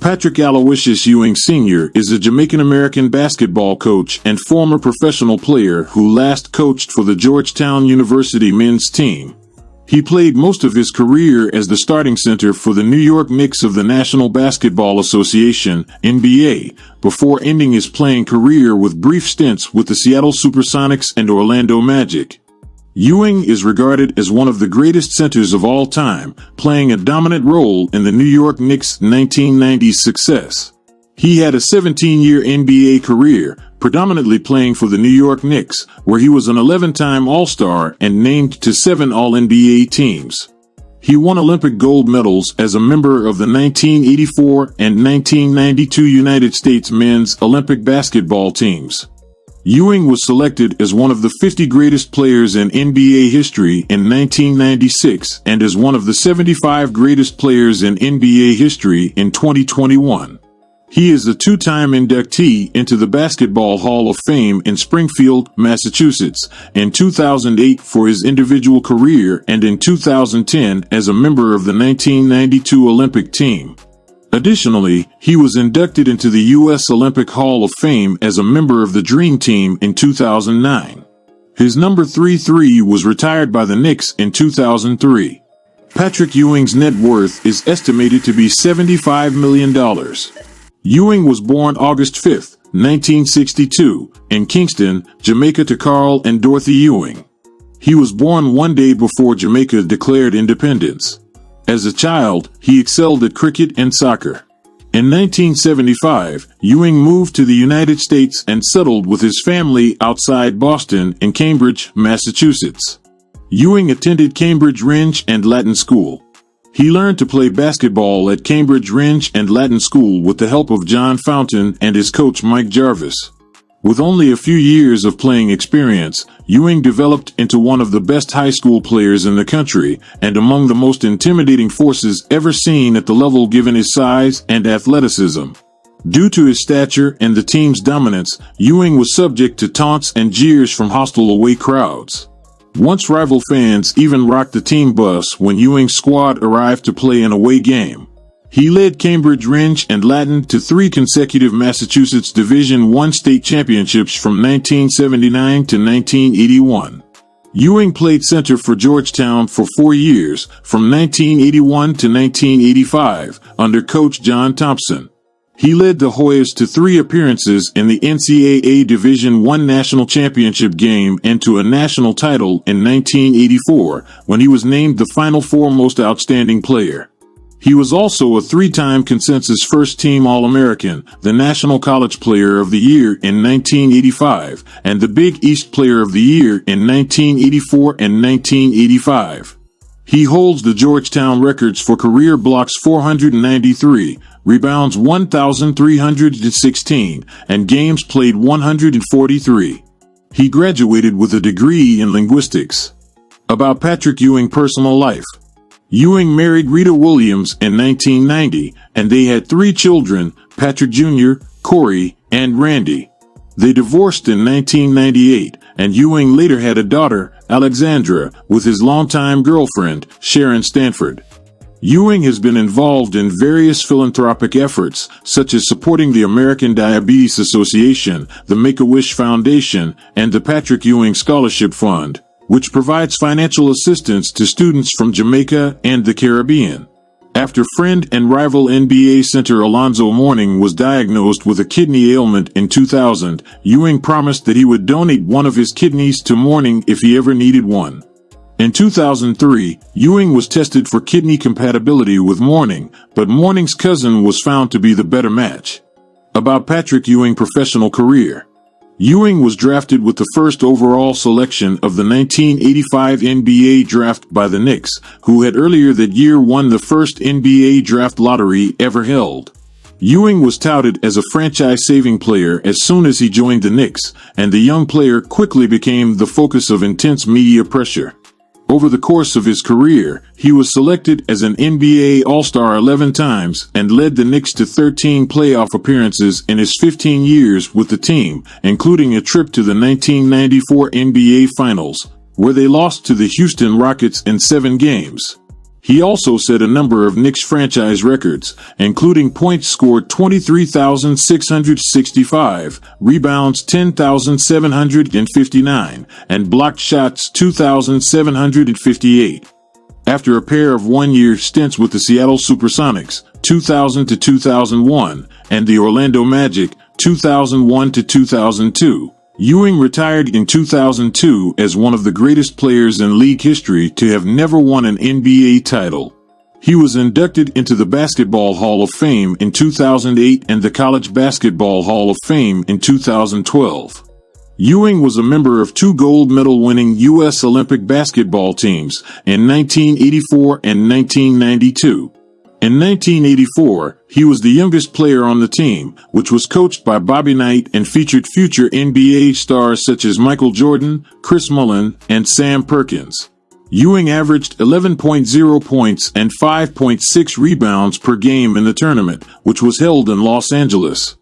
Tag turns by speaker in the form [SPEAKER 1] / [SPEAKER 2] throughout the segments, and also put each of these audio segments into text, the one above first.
[SPEAKER 1] Patrick Aloysius Ewing Sr. is a Jamaican-American basketball coach and former professional player who last coached for the Georgetown University men's team. He played most of his career as the starting center for the New York Knicks of the National Basketball Association, NBA, before ending his playing career with brief stints with the Seattle SuperSonics and Orlando Magic. Ewing is regarded as one of the greatest centers of all time, playing a dominant role in the New York Knicks' 1990s success. He had a 17-year NBA career, predominantly playing for the New York Knicks, where he was an 11-time All-Star and named to 7 All-NBA teams. He won Olympic gold medals as a member of the 1984 and 1992 United States men's Olympic basketball teams. Ewing was selected as one of the 50 greatest players in NBA history in 1996 and as one of the 75 greatest players in NBA history in 2021. He is a two-time inductee into the Basketball Hall of Fame in Springfield, Massachusetts, in 2008 for his individual career and in 2010 as a member of the 1992 Olympic team. Additionally, he was inducted into the U.S. Olympic Hall of Fame as a member of the Dream Team in 2009. His number 33 was retired by the Knicks in 2003. Patrick Ewing's net worth is estimated to be $75 million. Ewing was born August 5, 1962, in Kingston, Jamaica to Carl and Dorothy Ewing. He was born one day before Jamaica declared independence. As a child, he excelled at cricket and soccer. In 1975, Ewing moved to the United States and settled with his family outside Boston in Cambridge, Massachusetts. Ewing attended Cambridge Rindge and Latin School. He learned to play basketball at Cambridge Rindge and Latin School with the help of John Fountain and his coach Mike Jarvis. With only a few years of playing experience, Ewing developed into one of the best high school players in the country and among the most intimidating forces ever seen at the level given his size and athleticism. Due to his stature and the team's dominance, Ewing was subject to taunts and jeers from hostile away crowds. Once rival fans even rocked the team bus when Ewing's squad arrived to play an away game. He led Cambridge Rindge and Latin to 3 consecutive Massachusetts Division I state championships from 1979 to 1981. Ewing played center for Georgetown for 4 years, from 1981 to 1985, under coach John Thompson. He led the Hoyas to 3 appearances in the NCAA Division I national championship game and to a national title in 1984, when he was named the Final Four Most Outstanding Player. He was also a 3-time consensus first-team All-American, the National College Player of the Year in 1985, and the Big East Player of the Year in 1984 and 1985. He holds the Georgetown records for career blocks 493, rebounds 1,316, and games played 143. He graduated with a degree in linguistics. About Patrick Ewing's personal life. Ewing married Rita Williams in 1990, and they had 3 children, Patrick Jr., Corey, and Randy. They divorced in 1998, and Ewing later had a daughter, Alexandra, with his longtime girlfriend, Sharon Stanford. Ewing has been involved in various philanthropic efforts, such as supporting the American Diabetes Association, the Make-A-Wish Foundation, and the Patrick Ewing Scholarship Fund, which provides financial assistance to students from Jamaica and the Caribbean. After friend and rival NBA center Alonzo Mourning was diagnosed with a kidney ailment in 2000, Ewing promised that he would donate one of his kidneys to Mourning if he ever needed one. In 2003, Ewing was tested for kidney compatibility with Mourning, but Mourning's cousin was found to be the better match. About Patrick Ewing's professional career. Ewing was drafted with the first overall selection of the 1985 NBA draft by the Knicks, who had earlier that year won the first NBA draft lottery ever held. Ewing was touted as a franchise-saving player as soon as he joined the Knicks, and the young player quickly became the focus of intense media pressure. Over the course of his career, he was selected as an NBA All-Star 11 times and led the Knicks to 13 playoff appearances in his 15 years with the team, including a trip to the 1994 NBA Finals, where they lost to the Houston Rockets in 7 games. He also set a number of Knicks franchise records, including points scored 23,665, rebounds 10,759, and blocked shots 2,758. After a pair of one-year stints with the Seattle SuperSonics, 2000 to 2001, and the Orlando Magic, 2001 to 2002, Ewing retired in 2002 as one of the greatest players in league history to have never won an NBA title. He was inducted into the Basketball Hall of Fame in 2008 and the College Basketball Hall of Fame in 2012. Ewing was a member of two gold medal-winning U.S. Olympic basketball teams in 1984 and 1992. In 1984, he was the youngest player on the team, which was coached by Bobby Knight and featured future NBA stars such as Michael Jordan, Chris Mullin, and Sam Perkins. Ewing averaged 11.0 points and 5.6 rebounds per game in the tournament, which was held in Los Angeles.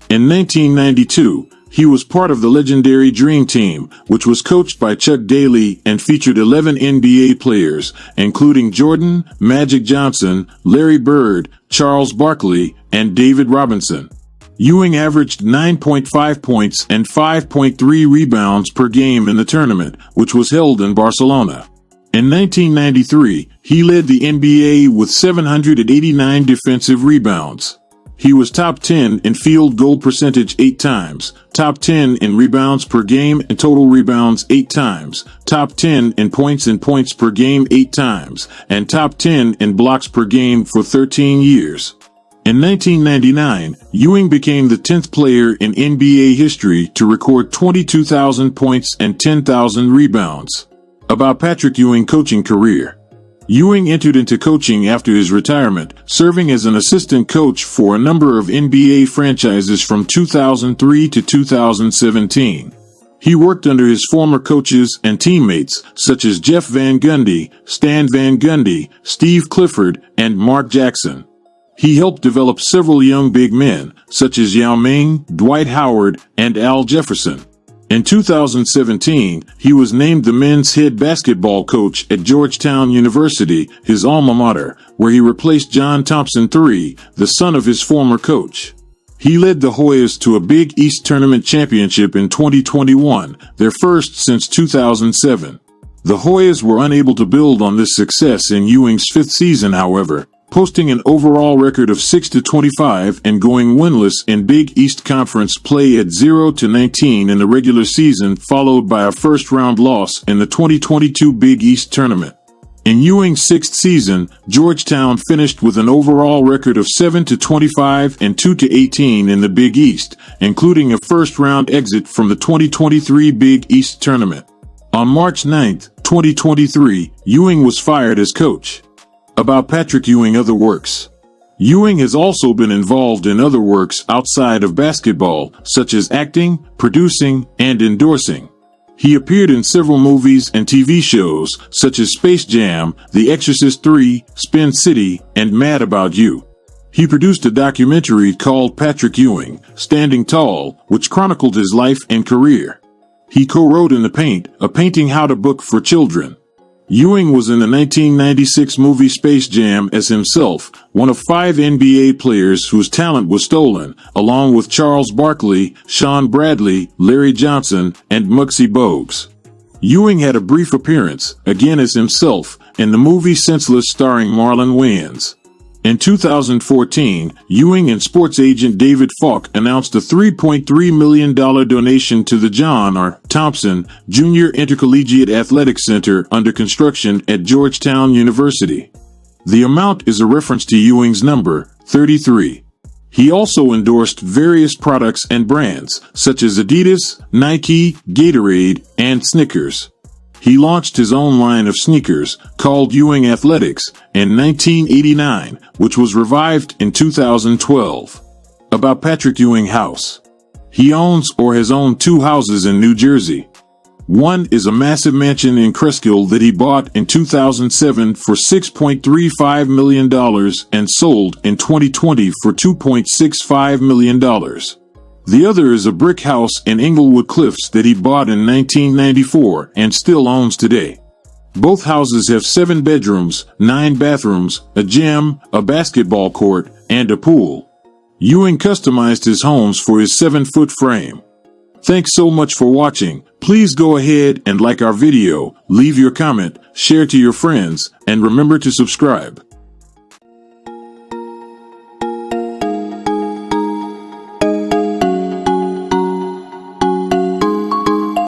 [SPEAKER 1] In 1992, he was part of the legendary Dream Team, which was coached by Chuck Daly and featured 11 NBA players, including Jordan, Magic Johnson, Larry Bird, Charles Barkley, and David Robinson. Ewing averaged 9.5 points and 5.3 rebounds per game in the tournament, which was held in Barcelona. In 1993, he led the NBA with 789 defensive rebounds. He was top 10 in field goal percentage 8 times, top 10 in rebounds per game and total rebounds 8 times, top 10 in points per game 8 times, and top 10 in blocks per game for 13 years. In 1999, Ewing became the 10th player in NBA history to record 22,000 points and 10,000 rebounds. About Patrick Ewing coaching career. Ewing entered into coaching after his retirement, serving as an assistant coach for a number of NBA franchises from 2003 to 2017. He worked under his former coaches and teammates, such as Jeff Van Gundy, Stan Van Gundy, Steve Clifford, and Mark Jackson. He helped develop several young big men, such as Yao Ming, Dwight Howard, and Al Jefferson. In 2017, he was named the men's head basketball coach at Georgetown University, his alma mater, where he replaced John Thompson III, the son of his former coach. He led the Hoyas to a Big East Tournament championship in 2021, their first since 2007. The Hoyas were unable to build on this success in Ewing's fifth season, however, posting an overall record of 6-25 and going winless in Big East Conference play at 0-19 in the regular season, followed by a first-round loss in the 2022 Big East Tournament. In Ewing's sixth season, Georgetown finished with an overall record of 7-25 and 2-18 in the Big East, including a first-round exit from the 2023 Big East Tournament. On March 9, 2023, Ewing was fired as coach. About Patrick Ewing other works. Ewing has also been involved in other works outside of basketball, such as acting, producing, and endorsing. He appeared in several movies and TV shows, such as Space Jam, The Exorcist III, Spin City, and Mad About You. He produced a documentary called Patrick Ewing, Standing Tall, which chronicled his life and career. He co-wrote In the Paint, a painting how to book for children. Ewing was in the 1996 movie Space Jam as himself, one of 5 NBA players whose talent was stolen, along with Charles Barkley, Sean Bradley, Larry Johnson, and Muggsy Bogues. Ewing had a brief appearance, again as himself, in the movie Senseless starring Marlon Wayans. In 2014, Ewing and sports agent David Falk announced a $3.3 million donation to the John R. Thompson Jr. Intercollegiate Athletic Center under construction at Georgetown University. The amount is a reference to Ewing's number, 33. He also endorsed various products and brands, such as Adidas, Nike, Gatorade, and Snickers. He launched his own line of sneakers, called Ewing Athletics, in 1989, which was revived in 2012. About Patrick Ewing House. He owns or has owned 2 houses in New Jersey. One is a massive mansion in Cresskill that he bought in 2007 for $6.35 million and sold in 2020 for $2.65 million. The other is a brick house in Englewood Cliffs that he bought in 1994 and still owns today. Both houses have 7 bedrooms, 9 bathrooms, a gym, a basketball court, and a pool. Ewing customized his homes for his 7-foot frame. Thanks so much for watching. Please go ahead and like our video, leave your comment, share to your friends, and remember to subscribe.